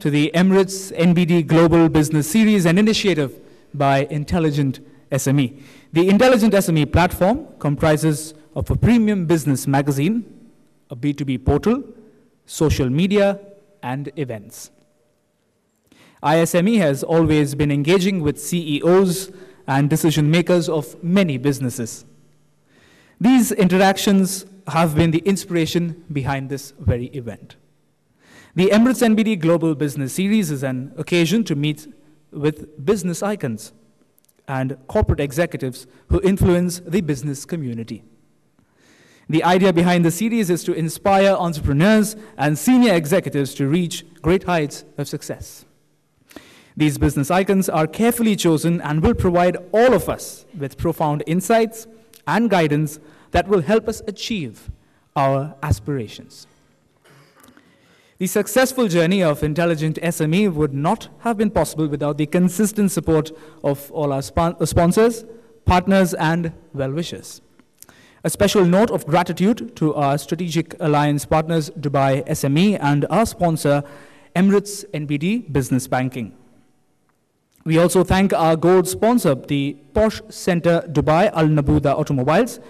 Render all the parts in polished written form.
to the Emirates NBD Global Business Series, an initiative by Intelligent SME. The Intelligent SME platform comprises of a premium business magazine, a B2B portal, social media, and events. ISME has always been engaging with CEOs and decision makers of many businesses. These interactions have been the inspiration behind this very event. The Emirates NBD Global Business Series is an occasion to meet with business icons and corporate executives who influence the business community. The idea behind the series is to inspire entrepreneurs and senior executives to reach great heights of success. These business icons are carefully chosen and will provide all of us with profound insights and guidance that will help us achieve our aspirations. The successful journey of Intelligent SME would not have been possible without the consistent support of all our sponsors, partners, and well-wishers. A special note of gratitude to our strategic alliance partners, Dubai SME, and our sponsor, Emirates NBD Business Banking. We also thank our gold sponsor, the Porsche Center Dubai Al Nabuda Automobiles.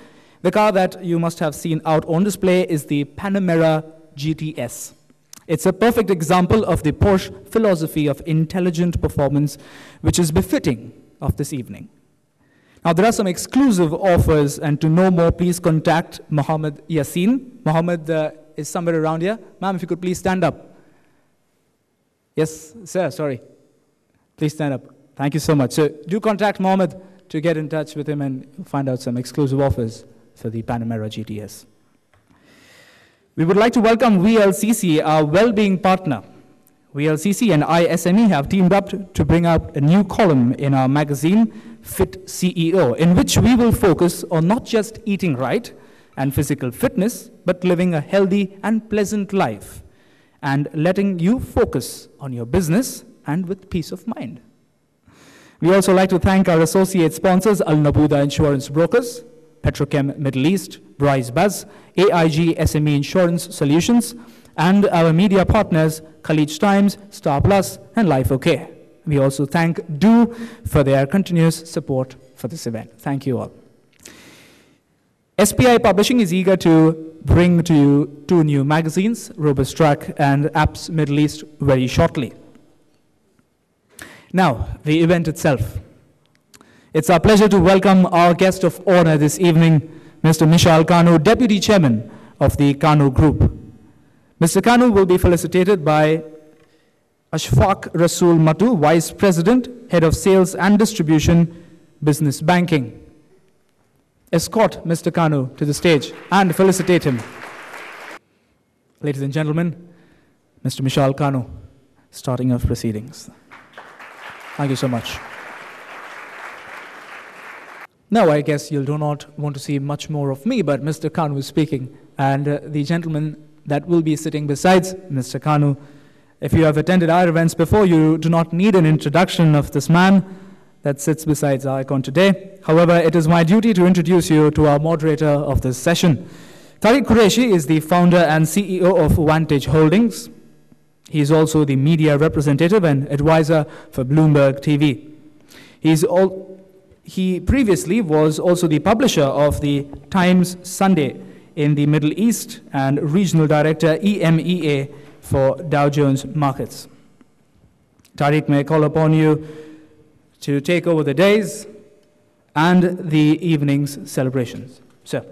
The car that you must have seen out on display is the Panamera GTS. It's a perfect example of the Porsche philosophy of intelligent performance, which is befitting of this evening. Now, there are some exclusive offers, and to know more, please contact Mohammed Yassin. Mohammed is somewhere around here. Ma'am, if you could please stand up. Yes, sir, sorry. Please stand up. Thank you so much. So do contact Mohammed to get in touch with him and find out some exclusive offers for the Panamera GTS. We would like to welcome VLCC, our well-being partner. VLCC and ISME have teamed up to bring out a new column in our magazine, Fit CEO, in which we will focus on not just eating right and physical fitness, but living a healthy and pleasant life, and letting you focus on your business and with peace of mind. We also like to thank our associate sponsors, Al Nabuda Insurance Brokers, Petrochem Middle East, Bryce Buzz, AIG SME Insurance Solutions, and our media partners, Khalij Times, Star Plus, and Life OK. We also thank Do for their continuous support for this event. Thank you all. SPI Publishing is eager to bring to you 2 new magazines, Robust Track and Apps Middle East, very shortly. Now, the event itself. It's our pleasure to welcome our guest of honor this evening, Mr. Mishal Kanoo, Deputy Chairman of the Kanoo Group. Mr. Kanoo will be felicitated by Ashfaq Rasool Matu, Vice President, Head of Sales and Distribution, Business Banking. Escort Mr. Kanoo to the stage and felicitate him. Ladies and gentlemen, Mr. Mishal Kanoo, starting off proceedings. Thank you so much. Now, I guess you do not want to see much more of me, but Mr. Kanoo is speaking, and the gentleman that will be sitting besides Mr. Kanoo, if you have attended our events before, you do not need an introduction of this man that sits beside our icon today. However, it is my duty to introduce you to our moderator of this session. Tariq Qureshi is the founder and CEO of Vantage Holdings. He is also the media representative and advisor for Bloomberg TV. He previously was also the publisher of the Times Sunday in the Middle East and regional director EMEA for Dow Jones Markets. Tariq, may I call upon you to take over the days and the evening's celebrations. Sir.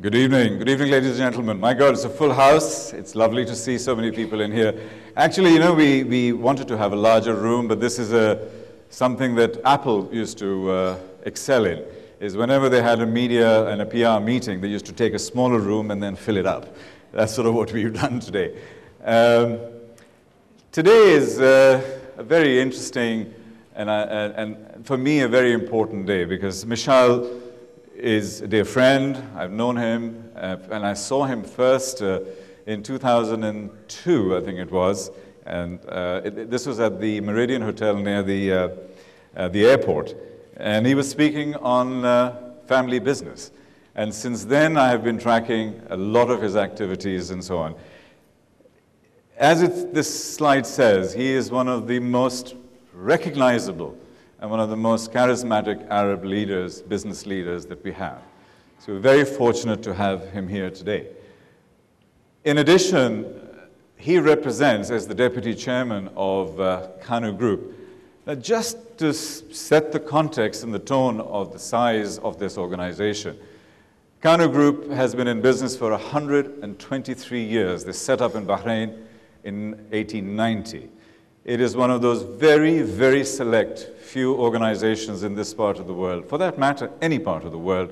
Good evening, ladies and gentlemen. My God, it's a full house. It's lovely to see so many people in here. Actually, you know, we wanted to have a larger room, but this is something that Apple used to excel in, is whenever they had a media and a PR meeting, they used to take a smaller room and then fill it up. That's sort of what we've done today. Today is a very interesting and for me a very important day, because Mishal is a dear friend. I've known him, and I saw him first in 2002, I think it was, and this was at the Meridian Hotel near the airport, and he was speaking on family business. And since then, I have been tracking a lot of his activities and so on. This slide says, he is one of the most recognizable and one of the most charismatic Arab leaders, business leaders that we have. So we're very fortunate to have him here today. In addition, he represents, as the deputy chairman of Kanoo Group, just to set the context and the tone of the size of this organization. Kanoo Group has been in business for 123 years. They set up in Bahrain in 1890. It is one of those very, very select few organizations in this part of the world, for that matter, any part of the world,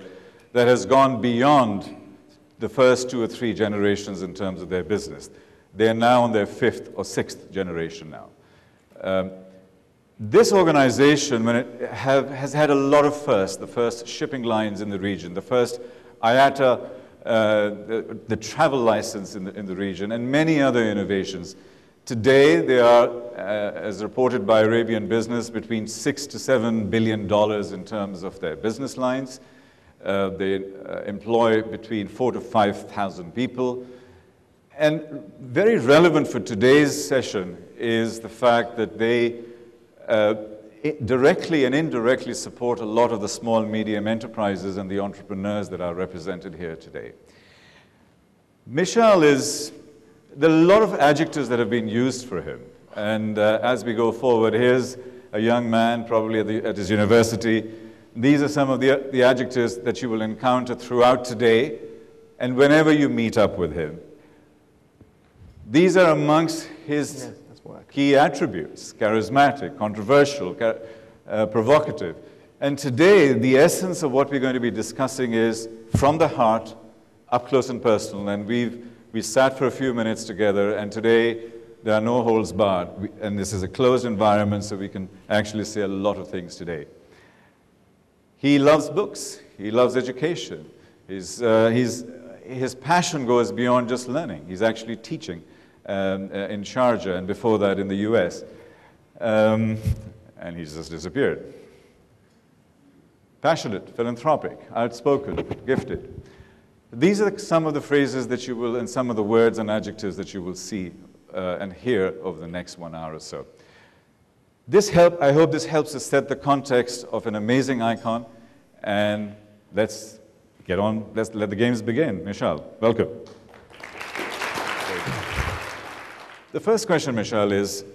that has gone beyond the first 2 or 3 generations in terms of their business. They are now on their 5th or 6th generation now. This organization has had a lot of firsts, the first shipping lines in the region, the first IATA, the travel license in the region, and many other innovations. Today, they are, as reported by Arabian Business, between $6 to $7 billion in terms of their business lines. They employ between 4,000 to 5,000 people. And very relevant for today's session is the fact that they directly and indirectly support a lot of the small, medium enterprises and the entrepreneurs that are represented here today. Mishal there are a lot of adjectives that have been used for him. And as we go forward, here's a young man, probably at his university. These are some of the adjectives that you will encounter throughout today and whenever you meet up with him. These are amongst his key attributes: charismatic, controversial, provocative. And today, the essence of what we're going to be discussing is from the heart, up close and personal. And we sat for a few minutes together, and today there are no holds barred. And this is a closed environment, so we can actually say a lot of things today. He loves books. He loves education. His passion goes beyond just learning. He's actually teaching in Sharjah, and before that in the US. And he's just disappeared. Passionate, philanthropic, outspoken, gifted. These are some of the phrases that you will, and some of the words and adjectives that you will see and hear over the next 1 hour or so. I hope this helps us set the context of an amazing icon, and let's get on, let the games begin. Mishal, welcome. The first question, Mishal, is,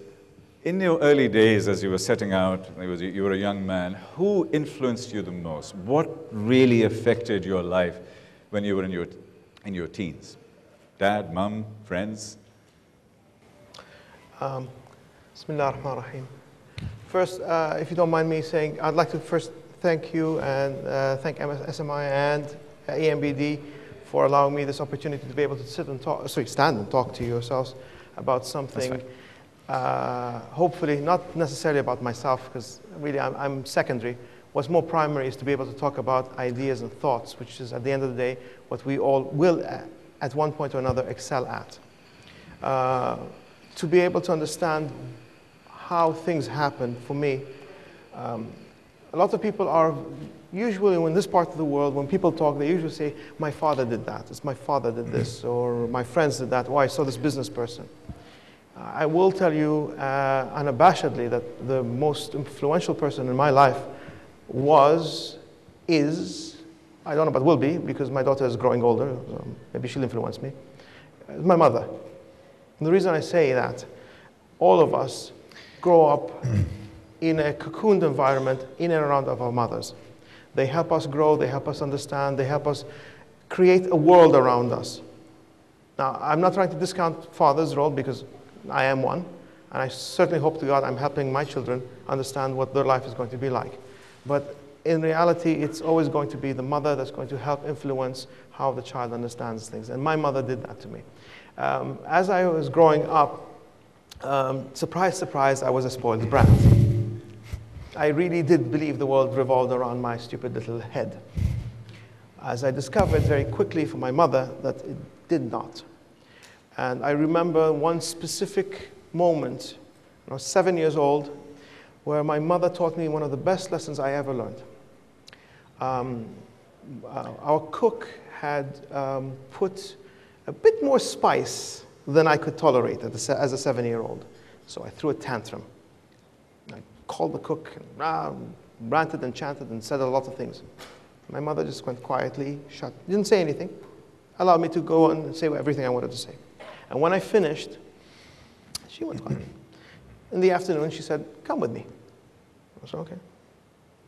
in your early days as you were setting out, you were a young man, who influenced you the most? What really affected your life when you were in your teens? Dad, mom, friends? Bismillah ar-Rahman ar-Rahim. First, if you don't mind me saying, I'd like to first thank you and thank SMI and ENBD for allowing me this opportunity to be able to stand and talk to yourselves about something, hopefully not necessarily about myself, because really I'm secondary. What's more primary is to be able to talk about ideas and thoughts, which is, at the end of the day, what we all will, at one point or another, excel at. To be able to understand how things happen, for me, a lot of people are, usually in this part of the world, when people talk, they usually say, my father did that, it's my father did this, or my friends did that, or I saw this business person. I will tell you unabashedly that the most influential person in my life is, I don't know, but will be, because my daughter is growing older, maybe she'll influence me, my mother. And the reason I say that, all of us grow up in a cocooned environment in and around of our mothers. They help us grow, they help us understand, they help us create a world around us. Now, I'm not trying to discount father's role, because I am one, and I certainly hope to God I'm helping my children understand what their life is going to be like. But in reality, it's always going to be the mother that's going to help influence how the child understands things. And my mother did that to me. As I was growing up, surprise, surprise, I was a spoiled brat. I really did believe the world revolved around my stupid little head. As I discovered very quickly from my mother that it did not. And I remember one specific moment, I was 7 years old, where my mother taught me one of the best lessons I ever learned. Our cook had put a bit more spice than I could tolerate as a 7-year-old. So I threw a tantrum. I called the cook, and ranted and chanted and said a lot of things. My mother just went quietly, didn't say anything, allowed me to go on and say everything I wanted to say. And when I finished, she went quiet. In the afternoon, she said, "Come with me." I said, "Okay."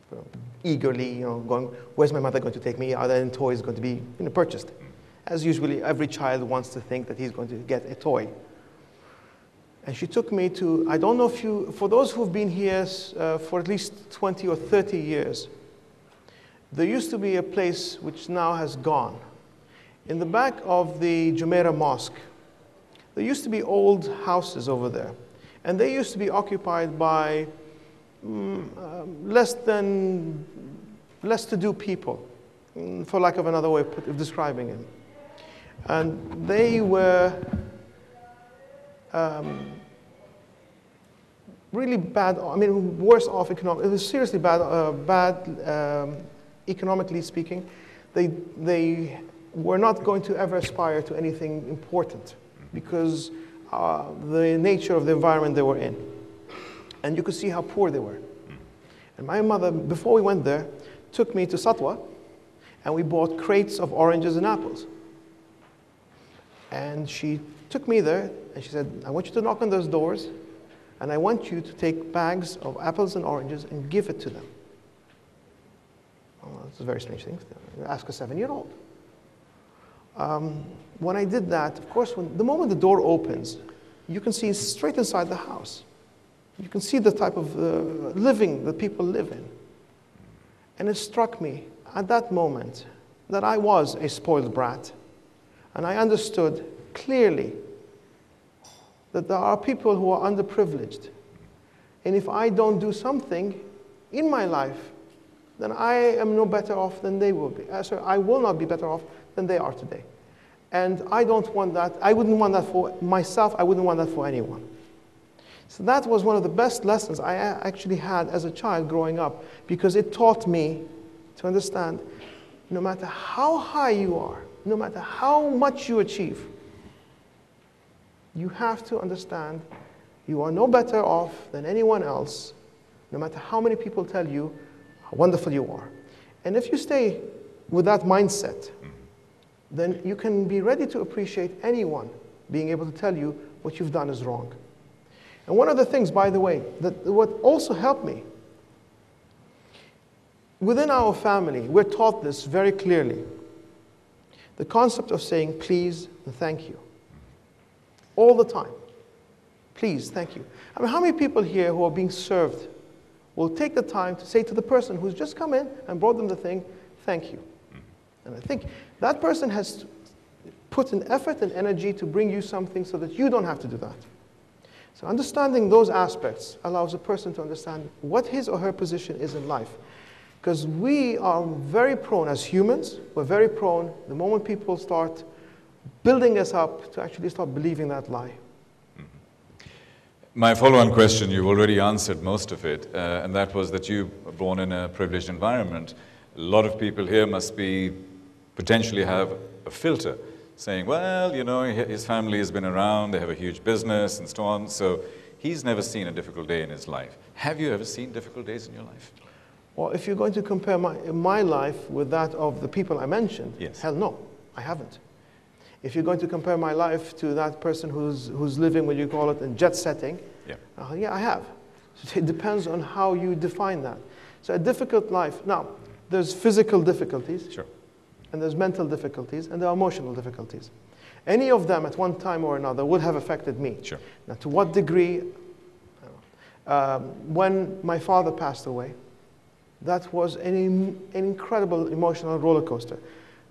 So, eagerly, going, where's my mother going to take me? Are there any toys going to be purchased? As usually, every child wants to think that he's going to get a toy. And she took me to, I don't know if for those who've been here for at least 20 or 30 years, there used to be a place which now has gone. In the back of the Jumeirah Mosque, there used to be old houses over there. And they used to be occupied by less to do people, for lack of another way of describing it. And they were really bad, worse off economically. It was seriously bad economically speaking. They were not going to ever aspire to anything important because the nature of the environment they were in. And you could see how poor they were. And my mother, before we went there, took me to Satwa, and we bought crates of oranges and apples. And she took me there, and she said, "I want you to knock on those doors, and I want you to take bags of apples and oranges and give it to them." Well, that's a very strange thing to ask a 7-year-old. When I did that, of course, the moment the door opens, you can see straight inside the house. You can see the type of living that people live in. And it struck me at that moment that I was a spoiled brat. And I understood clearly that there are people who are underprivileged. And if I don't do something in my life, then I am no better off than they will be. So I will not be better off than they are today. And I don't want that. I wouldn't want that for myself. I wouldn't want that for anyone. So that was one of the best lessons I actually had as a child growing up, because it taught me to understand no matter how high you are, no matter how much you achieve, you have to understand you are no better off than anyone else, no matter how many people tell you how wonderful you are. And if you stay with that mindset, then you can be ready to appreciate anyone being able to tell you what you've done is wrong. And one of the things, by the way, that what also helped me, within our family, we're taught this very clearly. The concept of saying please and thank you. All the time. Please, thank you. I mean, how many people here who are being served will take the time to say to the person who's just come in and brought them the thing, thank you. And I think that person has put an effort and energy to bring you something so that you don't have to do that. So understanding those aspects allows a person to understand what his or her position is in life. Because we are very prone, as humans, we're very prone, the moment people start building us up, to actually start believing that lie. My follow-on question, you've already answered most of it, and that was that you were born in a privileged environment. A lot of people here must potentially have a filter, saying, well, his family has been around, they have a huge business and so on, so he's never seen a difficult day in his life. Have you ever seen difficult days in your life? Well, if you're going to compare my life with that of the people I mentioned, yes. Hell no, I haven't. If you're going to compare my life to that person who's living, what you call it, in jet setting, yeah, I have. So it depends on how you define that. So a difficult life, now, there's physical difficulties. Sure. And there's mental difficulties, and there are emotional difficulties. Any of them at one time or another would have affected me. Sure. Now, to what degree? When my father passed away, that was an incredible emotional roller coaster.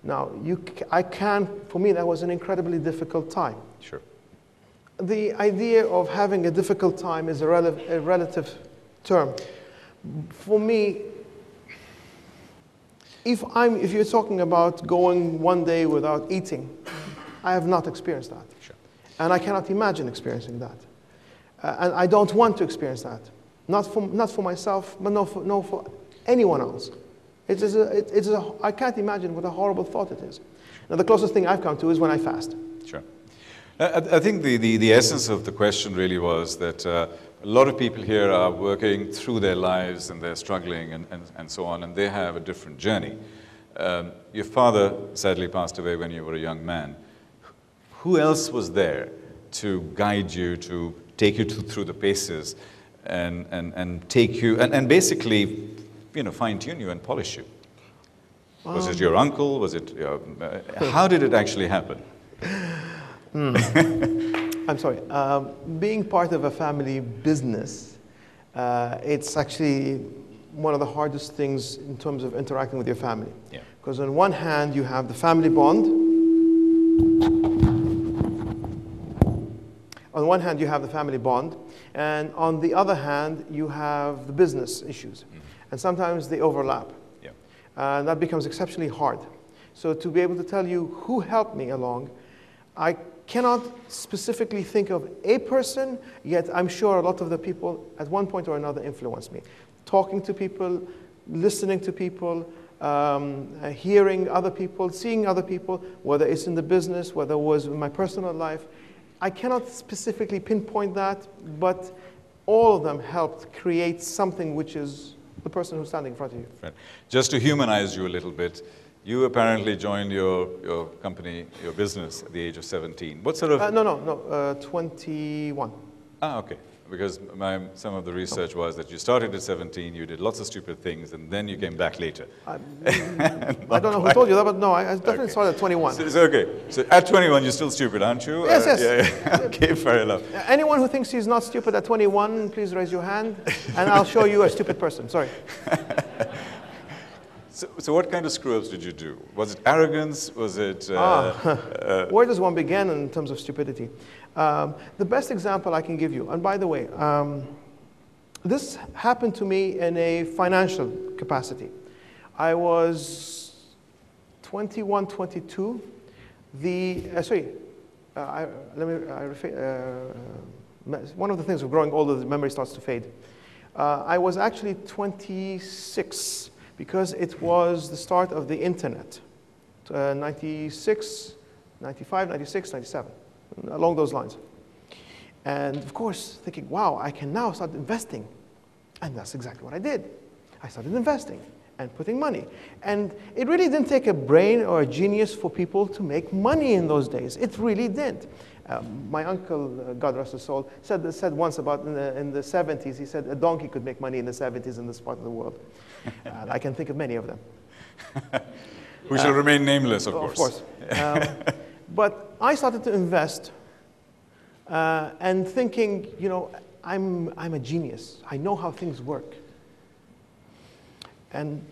Now, for me, that was an incredibly difficult time. Sure. The idea of having a difficult time is a relative term. For me, if you're talking about going one day without eating, I have not experienced that. Sure. And I cannot imagine experiencing that. And I don't want to experience that. Not for myself, but no for anyone else. I can't imagine what a horrible thought it is. Now, the closest thing I've come to is when I fast. Sure. I think the essence of the question really was that a lot of people here are working through their lives and they're struggling and so on, and they have a different journey. Your father sadly passed away when you were a young man. Who else was there to guide you, to take you through the paces and take you, and basically, you know, fine-tune you and polish you? Was it your uncle? Was it your, how did it actually happen? I'm sorry. Being part of a family business, it's actually one of the hardest things in terms of interacting with your family. Yeah. Because on one hand, you have the family bond. On one hand, you have the family bond. And on the other hand, you have the business issues. Mm-hmm. And sometimes they overlap. Yeah. And that becomes exceptionally hard. So to be able to tell you who helped me along, I cannot specifically think of a person, yet I'm sure a lot of the people at one point or another influenced me. Talking to people, listening to people, hearing other people, seeing other people, whether it's in the business, whether it was in my personal life. I cannot specifically pinpoint that, but all of them helped create something which is the person who's standing in front of you. Right. Just to humanize you a little bit, you apparently joined your company, your business, at the age of 17. What sort of... No, 21. Ah, okay. Because some of the research was that you started at 17, you did lots of stupid things, and then you came back later. I don't know who told you that, but no, I definitely started at 21. So, it's okay. So at 21, you're still stupid, aren't you? Yes, yes. Yeah. Okay, fair enough. Anyone who thinks he's not stupid at 21, please raise your hand, and I'll show you a stupid person. Sorry. So what kind of screw-ups did you do? Was it arrogance? Was it... Where does one begin in terms of stupidity? The best example I can give you, and by the way, this happened to me in a financial capacity. I was 21, 22. One of the things of growing older, the memory starts to fade. I was actually 26 because it was the start of the internet. 96, 95, 96, 97. Along those lines. And of course, thinking, wow, I can now start investing. And that's exactly what I did. I started investing and putting money. And it really didn't take a brain or a genius for people to make money in those days. It really didn't. My uncle, God rest his soul, said once about in the 70s, he said a donkey could make money in the 70s in this part of the world. And I can think of many of them. Who shall remain nameless, of course. Of course. But I started to invest and thinking, you know, I'm a genius. I know how things work. And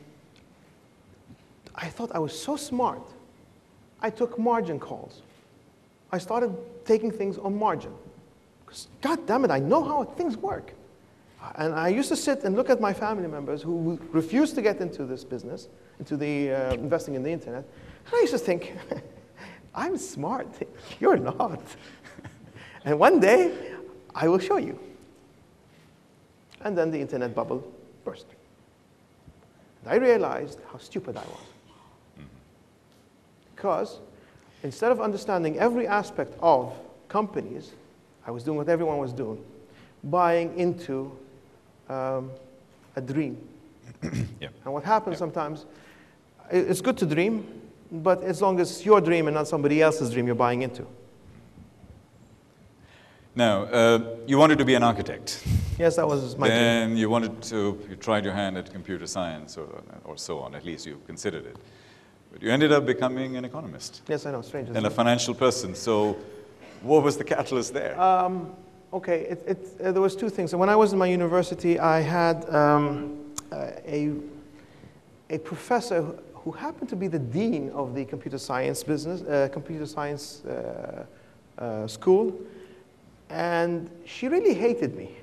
I thought I was so smart. I took margin calls. I started taking things on margin. Because, God damn it, I know how things work. And I used to sit and look at my family members who refused to get into this business, into the investing in the internet. And I used to think, I'm smart. You're not. And one day, I will show you. And then the internet bubble burst. And I realized how stupid I was. Because instead of understanding every aspect of companies, I was doing what everyone was doing, buying into a dream. Yeah. And what happens sometimes, it's good to dream, but as long as it's your dream and not somebody else's dream you're buying into. Now, you wanted to be an architect. Yes, that was my dream. Then you tried your hand at computer science or so on, at least you considered it. But you ended up becoming an economist. Yes, I know, strange. And a financial person. So what was the catalyst there? Okay, there was two things. And when I was in my university, I had a professor who happened to be the dean of the computer science school, and she really hated me.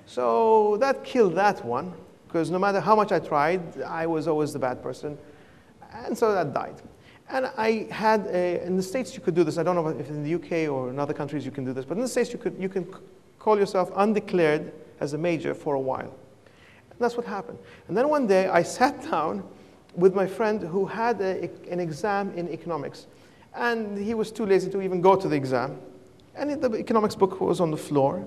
So that killed that one, because no matter how much I tried, I was always the bad person, and so that died. And I had in the States you could do this. I don't know if in the UK or in other countries you can do this, but in the States you can call yourself undeclared as a major for a while. And that's what happened. And then one day I sat down with my friend who had an exam in economics. And he was too lazy to even go to the exam. And the economics book was on the floor.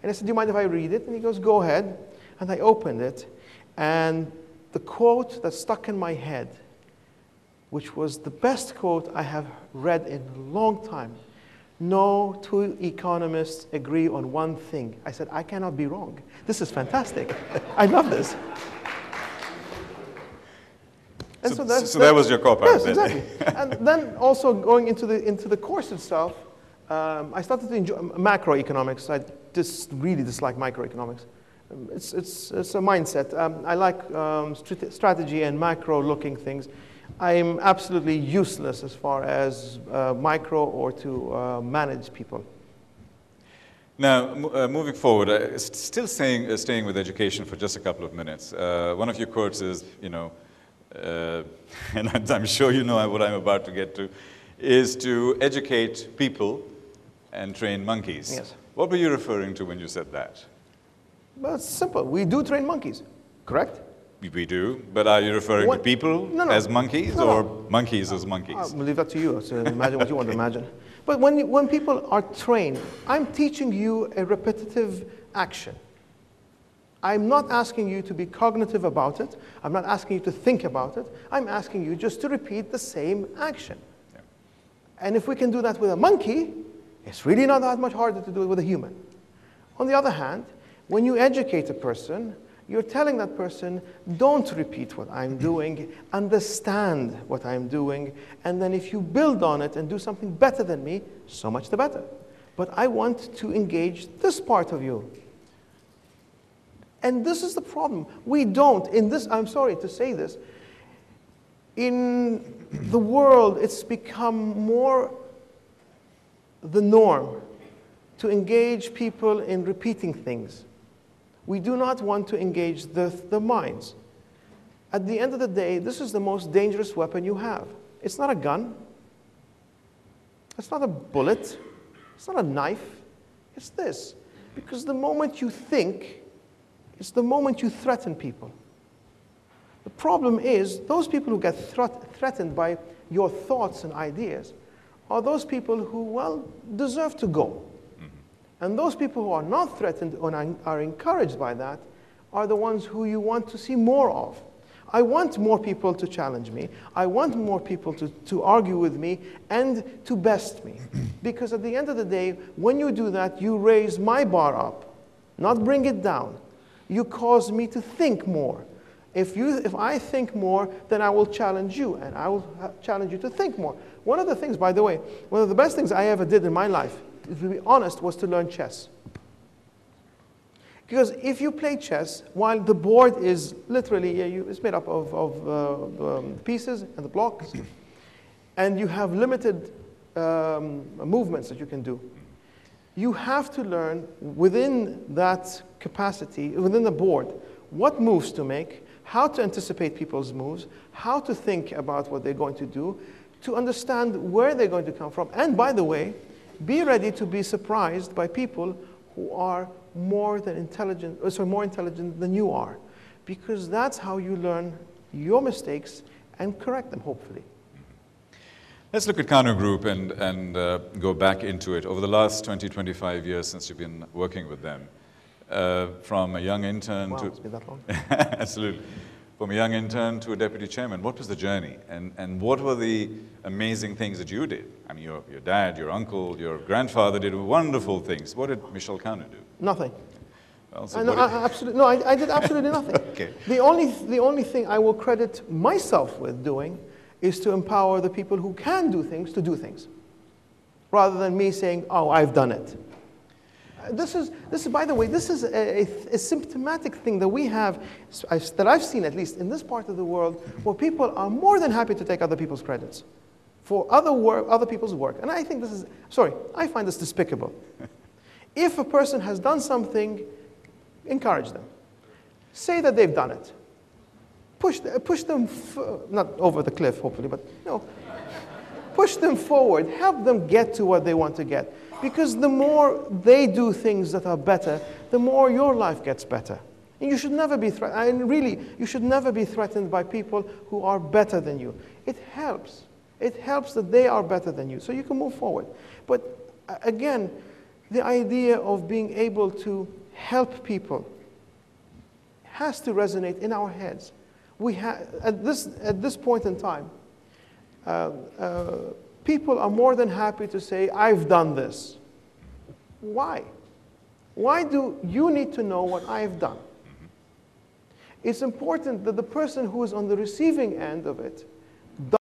And I said, do you mind if I read it? And he goes, go ahead. And I opened it. And the quote that stuck in my head, which was the best quote I have read in a long time. No two economists agree on one thing. I said, I cannot be wrong. This is fantastic. I love this. And so that was your cop-out. Yes, exactly. And then also going into the course itself, I started to enjoy macroeconomics. I just really dislike microeconomics. It's a mindset. I like strategy and macro-looking things. I'm absolutely useless as far as micro or to manage people. Now, moving forward, still staying with education for just a couple of minutes. One of your quotes is, you know, and I'm sure you know what I'm about to get to, is to educate people and train monkeys. Yes. What were you referring to when you said that? Well, it's simple. We do train monkeys, correct? We do, but are you referring to people as monkeys or monkeys as monkeys? I'll leave that to you, so imagine what you want to imagine. But when people are trained, I'm teaching you a repetitive action. I'm not asking you to be cognitive about it. I'm not asking you to think about it. I'm asking you just to repeat the same action. Yeah. And if we can do that with a monkey, it's really not that much harder to do it with a human. On the other hand, when you educate a person, you're telling that person, don't repeat what I'm doing, understand what I'm doing, and then if you build on it and do something better than me, so much the better. But I want to engage this part of you. And this is the problem. We don't, I'm sorry to say this, in the world, it's become more the norm to engage people in repeating things. We do not want to engage the minds. At the end of the day, this is the most dangerous weapon you have. It's not a gun. It's not a bullet. It's not a knife. It's this. Because the moment you think, it's the moment you threaten people. The problem is, those people who get threatened by your thoughts and ideas are those people who, well, deserve to go. And those people who are not threatened or are encouraged by that are the ones who you want to see more of. I want more people to challenge me. I want more people to argue with me and to best me. Because at the end of the day, when you do that, you raise my bar up, not bring it down. You cause me to think more. If I think more, then I will challenge you, and I will challenge you to think more. One of the things, by the way, one of the best things I ever did in my life, to be honest, was to learn chess. Because if you play chess, while the board is literally, it's made up of pieces and the blocks, and you have limited movements that you can do, you have to learn within that capacity, within the board, what moves to make, how to anticipate people's moves, how to think about what they're going to do, to understand where they're going to come from. And by the way, be ready to be surprised by people who are more intelligent than you are. Because that's how you learn your mistakes and correct them, hopefully. Let's look at Kanoo Group and go back into it. Over the last 20, 25 years since you've been working with them, from a young intern to... It's been that long. Absolutely. From a young intern to a deputy chairman, what was the journey? And what were the amazing things that you did? I mean, your dad, your uncle, your grandfather did wonderful things. What did Mishal Kanoo do? Nothing. Well, so I did absolutely nothing. Okay. The only thing I will credit myself with doing is to empower the people who can do things to do things, rather than me saying, oh, I've done it. This is, by the way, this is a symptomatic thing that we have, that I've seen at least in this part of the world, where people are more than happy to take other people's credits for other people's work. And I think I find this despicable. If a person has done something, encourage them. Say that they've done it. Push them, not over the cliff, hopefully, but push them forward. Help them get to what they want to get. Because the more they do things that are better, the more your life gets better. And you should never be threatened. And really, you should never be threatened by people who are better than you. It helps. It helps that they are better than you, so you can move forward. But again, the idea of being able to help people has to resonate in our heads. We at this point in time, people are more than happy to say, I've done this. Why? Why do you need to know what I've done? It's important that the person who is on the receiving end of it